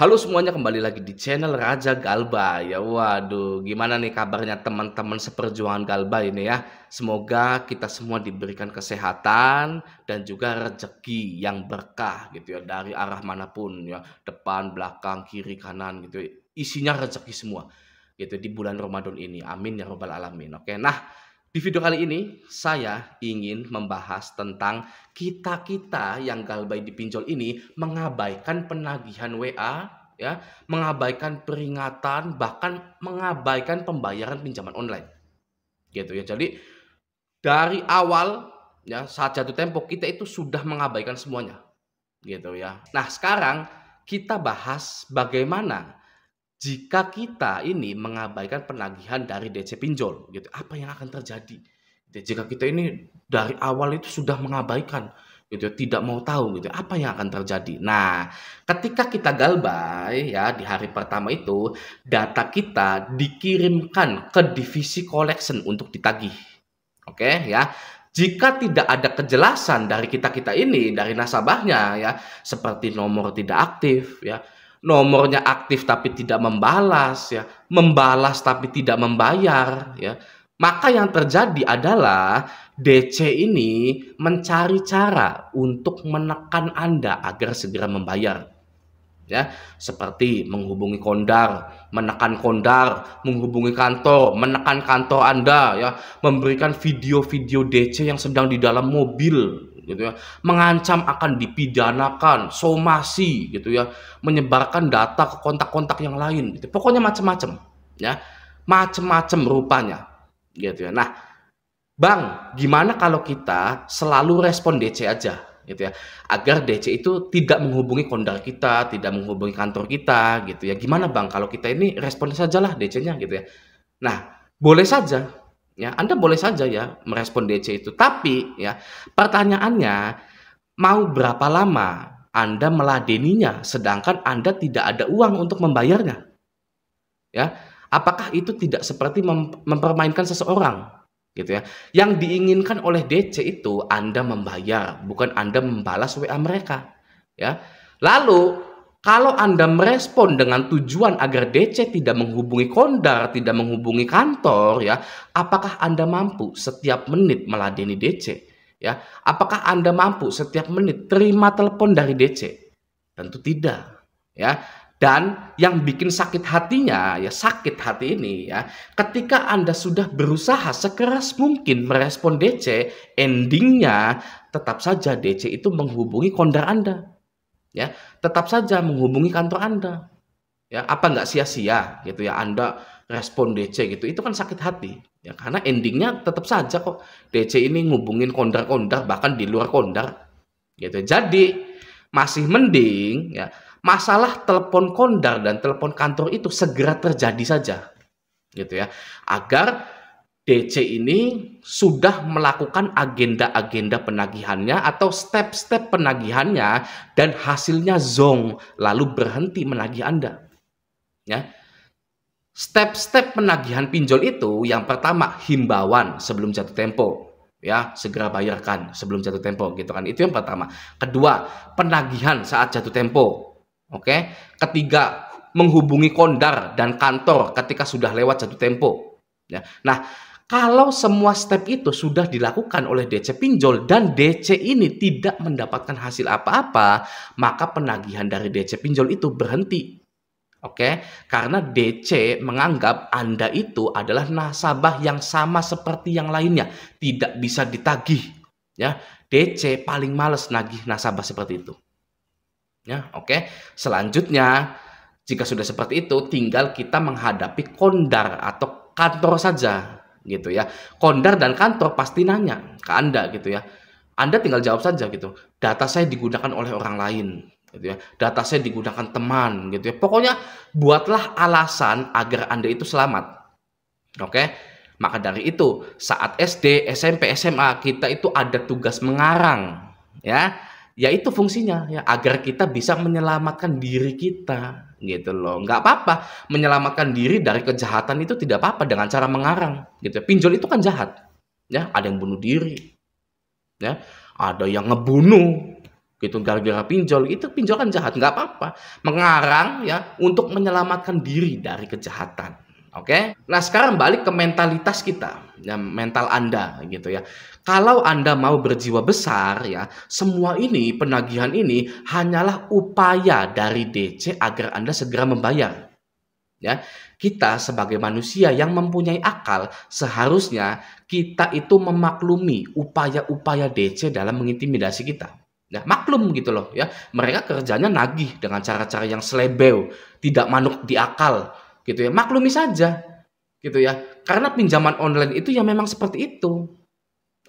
Halo semuanya, kembali lagi di channel Raja Galba ya. Waduh, gimana nih kabarnya teman-teman seperjuangan Galba ini ya? Semoga kita semua diberikan kesehatan dan juga rezeki yang berkah gitu ya, dari arah manapun ya, depan, belakang, kiri, kanan gitu. Isinya rezeki semua gitu di bulan Ramadan ini. Amin ya robbal alamin. Oke. Nah, di video kali ini saya ingin membahas tentang kita-kita yang galbay di pinjol ini mengabaikan penagihan WA ya, mengabaikan peringatan, bahkan mengabaikan pembayaran pinjaman online. Gitu ya. Jadi dari awal ya, saat jatuh tempo kita itu sudah mengabaikan semuanya. Gitu ya. Nah, sekarang kita bahas bagaimana jika kita ini mengabaikan penagihan dari DC pinjol gitu, apa yang akan terjadi? Jika kita ini dari awal itu sudah mengabaikan gitu, tidak mau tahu gitu, apa yang akan terjadi? Nah, ketika kita galbay ya di hari pertama itu, data kita dikirimkan ke divisi collection untuk ditagih. Oke ya. Jika tidak ada kejelasan dari kita-kita ini, dari nasabahnya ya, seperti nomor tidak aktif ya, nomornya aktif tapi tidak membalas ya, membalas tapi tidak membayar ya, maka yang terjadi adalah DC ini mencari cara untuk menekan Anda agar segera membayar. Ya, seperti menghubungi kondar, menekan kondar, menghubungi kantor, menekan kantor Anda ya, memberikan video-video DC yang sedang di dalam mobil gitu ya, mengancam akan dipidanakan, somasi gitu ya, menyebarkan data ke kontak-kontak yang lain gitu. Pokoknya macam-macam ya. Macam-macam rupanya gitu ya. Nah, Bang, gimana kalau kita selalu respon DC aja gitu ya, agar DC itu tidak menghubungi kondar kita, tidak menghubungi kantor kita gitu ya. Gimana Bang kalau kita ini respon sajalah DC-nya gitu ya. Nah, boleh saja ya, Anda boleh saja ya merespon DC itu. Tapi ya, pertanyaannya, mau berapa lama Anda meladeninya sedangkan Anda tidak ada uang untuk membayarnya? Ya, apakah itu tidak seperti mempermainkan seseorang? Gitu ya. Yang diinginkan oleh DC itu Anda membayar, bukan Anda membalas WA mereka, ya. Lalu kalau Anda merespon dengan tujuan agar DC tidak menghubungi kondar, tidak menghubungi kantor, ya, apakah Anda mampu setiap menit meladeni DC? Ya, apakah Anda mampu setiap menit terima telepon dari DC? Tentu tidak, ya. Dan yang bikin sakit hatinya, ya sakit hati ini ya, ketika Anda sudah berusaha sekeras mungkin merespon DC, endingnya tetap saja DC itu menghubungi kondar Anda. Ya, tetap saja menghubungi kantor Anda. Ya, apa nggak sia-sia gitu ya Anda respon DC gitu. Itu kan sakit hati. Ya, karena endingnya tetap saja kok DC ini ngubungin kondar-kondar bahkan di luar kondar. Gitu. Jadi masih mending ya masalah telepon kondar dan telepon kantor itu segera terjadi saja gitu ya, agar DC ini sudah melakukan agenda-agenda penagihannya atau step-step penagihannya dan hasilnya zong lalu berhenti menagih Anda ya. Step-step penagihan pinjol itu yang pertama himbauan sebelum jatuh tempo ya, segera bayarkan sebelum jatuh tempo gitu kan, itu yang pertama. Kedua, penagihan saat jatuh tempo. Oke. Ketiga, menghubungi kondar dan kantor ketika sudah lewat jatuh tempo. Ya. Nah, kalau semua step itu sudah dilakukan oleh DC pinjol dan DC ini tidak mendapatkan hasil apa-apa, maka penagihan dari DC pinjol itu berhenti. Oke, karena DC menganggap Anda itu adalah nasabah yang sama seperti yang lainnya, tidak bisa ditagih. Ya, DC paling males nagih nasabah seperti itu. Ya, oke. Selanjutnya, jika sudah seperti itu, tinggal kita menghadapi kondar atau kantor saja, gitu ya. Kondar dan kantor pasti nanya ke Anda, gitu ya. Anda tinggal jawab saja, gitu. Data saya digunakan oleh orang lain, gitu ya. Data saya digunakan teman, gitu ya. Pokoknya buatlah alasan agar Anda itu selamat, oke. Maka dari itu, saat SD, SMP, SMA kita itu ada tugas mengarang, ya. Yaitu fungsinya ya agar kita bisa menyelamatkan diri kita gitu loh. Nggak apa-apa menyelamatkan diri dari kejahatan itu, tidak apa-apa dengan cara mengarang gitu. Pinjol itu kan jahat ya, ada yang bunuh diri ya, ada yang ngebunuh gitu gara-gara pinjol. Itu pinjol kan jahat, nggak apa-apa. Mengarang ya untuk menyelamatkan diri dari kejahatan. Oke. Nah, sekarang balik ke mentalitas kita, ya, mental Anda gitu ya. Kalau Anda mau berjiwa besar ya, semua ini penagihan ini hanyalah upaya dari DC agar Anda segera membayar. Ya, kita sebagai manusia yang mempunyai akal, seharusnya kita itu memaklumi upaya-upaya DC dalam mengintimidasi kita. Ya, maklum gitu loh ya. Mereka kerjanya nagih dengan cara-cara yang selebeu, tidak manuk di akal gitu ya. Maklumi saja gitu ya. Karena pinjaman online itu ya memang seperti itu.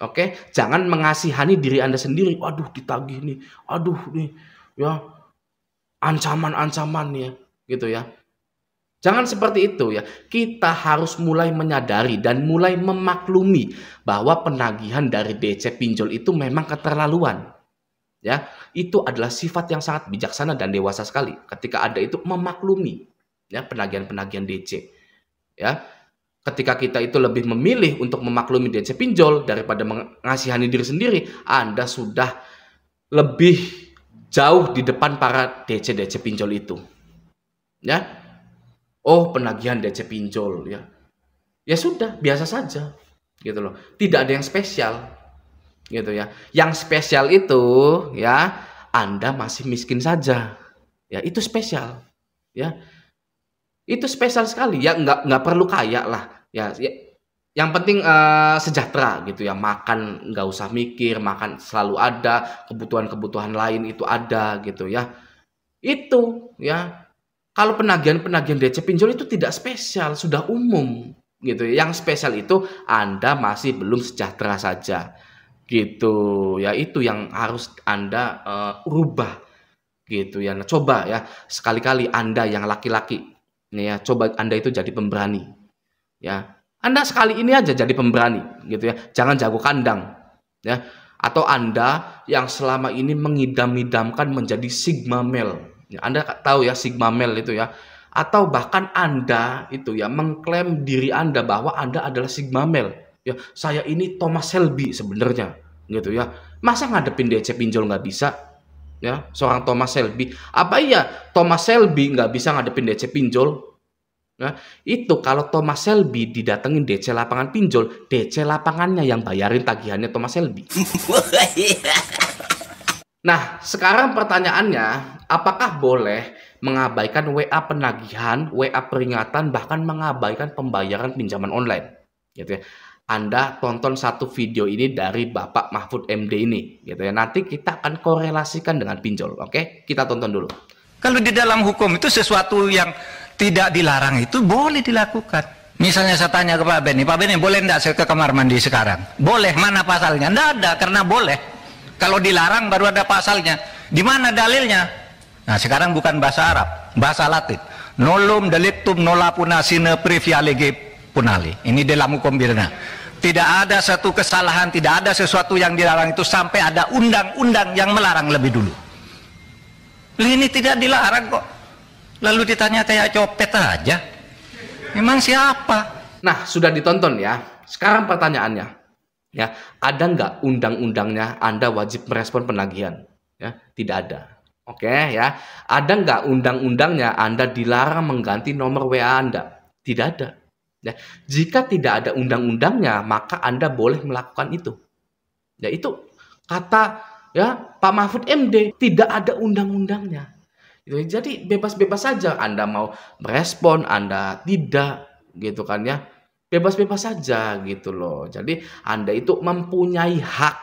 Oke, jangan mengasihani diri Anda sendiri. Waduh, ditagih nih. Aduh nih ya, ancaman-ancaman ya gitu ya. Jangan seperti itu ya. Kita harus mulai menyadari dan mulai memaklumi bahwa penagihan dari DC pinjol itu memang keterlaluan. Ya, itu adalah sifat yang sangat bijaksana dan dewasa sekali ketika Anda itu memaklumi ya penagihan-penagihan DC. Ya. Ketika kita itu lebih memilih untuk memaklumi DC pinjol daripada mengasihani diri sendiri, Anda sudah lebih jauh di depan para DC-DC pinjol itu. Ya. Oh, penagihan DC pinjol ya. Ya sudah, biasa saja. Gitu loh. Tidak ada yang spesial. Gitu ya. Yang spesial itu ya, Anda masih miskin saja. Ya, itu spesial. Ya. Itu spesial sekali. Ya nggak perlu kaya lah. Ya, yang penting sejahtera gitu ya. Makan nggak usah mikir, makan selalu ada, kebutuhan-kebutuhan lain itu ada gitu ya. Itu ya. Kalau penagihan-penagihan DC pinjol itu tidak spesial, sudah umum gitu ya. Yang spesial itu Anda masih belum sejahtera saja. Gitu ya, itu yang harus Anda rubah gitu ya. Nah, coba ya sekali-kali Anda yang laki-laki nih ya, coba Anda itu jadi pemberani. Ya. Anda sekali ini aja jadi pemberani gitu ya. Jangan jago kandang ya. Atau Anda yang selama ini mengidam-idamkan menjadi Sigma male. Ya, Anda tahu ya Sigma male itu ya. Atau bahkan Anda itu ya mengklaim diri Anda bahwa Anda adalah Sigma male. Ya, saya ini Thomas Shelby sebenarnya gitu ya. Masa ngadepin DC pinjol nggak bisa? Ya, seorang Thomas Shelby. Apa iya Thomas Shelby nggak bisa ngadepin DC pinjol? Nah, itu kalau Thomas Shelby didatengin DC lapangan pinjol, DC lapangannya yang bayarin tagihannya Thomas Shelby. Nah, sekarang pertanyaannya, apakah boleh mengabaikan WA penagihan, WA peringatan, bahkan mengabaikan pembayaran pinjaman online? Gitu ya. Anda tonton satu video ini dari Bapak Mahfud MD ini, gitu ya. Nanti kita akan korelasikan dengan pinjol, oke? Kita tonton dulu. Kalau di dalam hukum itu sesuatu yang tidak dilarang itu boleh dilakukan. Misalnya saya tanya ke Pak Beni, boleh enggak saya ke kamar mandi sekarang? Boleh, mana pasalnya? Enggak ada, karena boleh. Kalau dilarang baru ada pasalnya. Di mana dalilnya? Nah, sekarang bukan bahasa Arab, bahasa Latin. Nolum delictum nolapuna sine previa lege punali. Ini dalam hukum pidana. Tidak ada satu kesalahan, tidak ada sesuatu yang dilarang itu sampai ada undang-undang yang melarang lebih dulu. Ini tidak dilarang kok. Lalu ditanya kayak copet aja. Memang siapa? Nah, sudah ditonton ya. Sekarang pertanyaannya. Ya, ada nggak undang-undangnya Anda wajib merespon penagihan? Ya, tidak ada. Oke ya. Ada nggak undang-undangnya Anda dilarang mengganti nomor WA Anda? Tidak ada. Ya, jika tidak ada undang-undangnya, maka Anda boleh melakukan itu. Ya, itu kata ya Pak Mahfud MD, tidak ada undang-undangnya. Jadi bebas-bebas saja Anda mau merespon, Anda tidak gitu kan ya. Bebas-bebas saja gitu loh. Jadi Anda itu mempunyai hak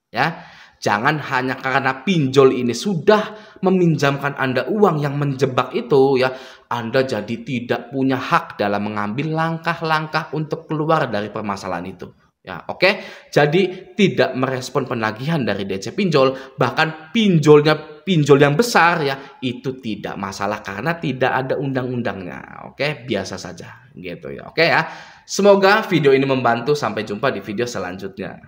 ya. Jangan hanya karena pinjol ini sudah meminjamkan Anda uang yang menjebak itu ya, Anda jadi tidak punya hak dalam mengambil langkah-langkah untuk keluar dari permasalahan itu. Ya, oke. Jadi tidak merespon penagihan dari DC pinjol, bahkan pinjol yang besar ya, itu tidak masalah karena tidak ada undang-undangnya. Oke, biasa saja gitu ya. Oke ya. Semoga video ini membantu. Sampai jumpa di video selanjutnya.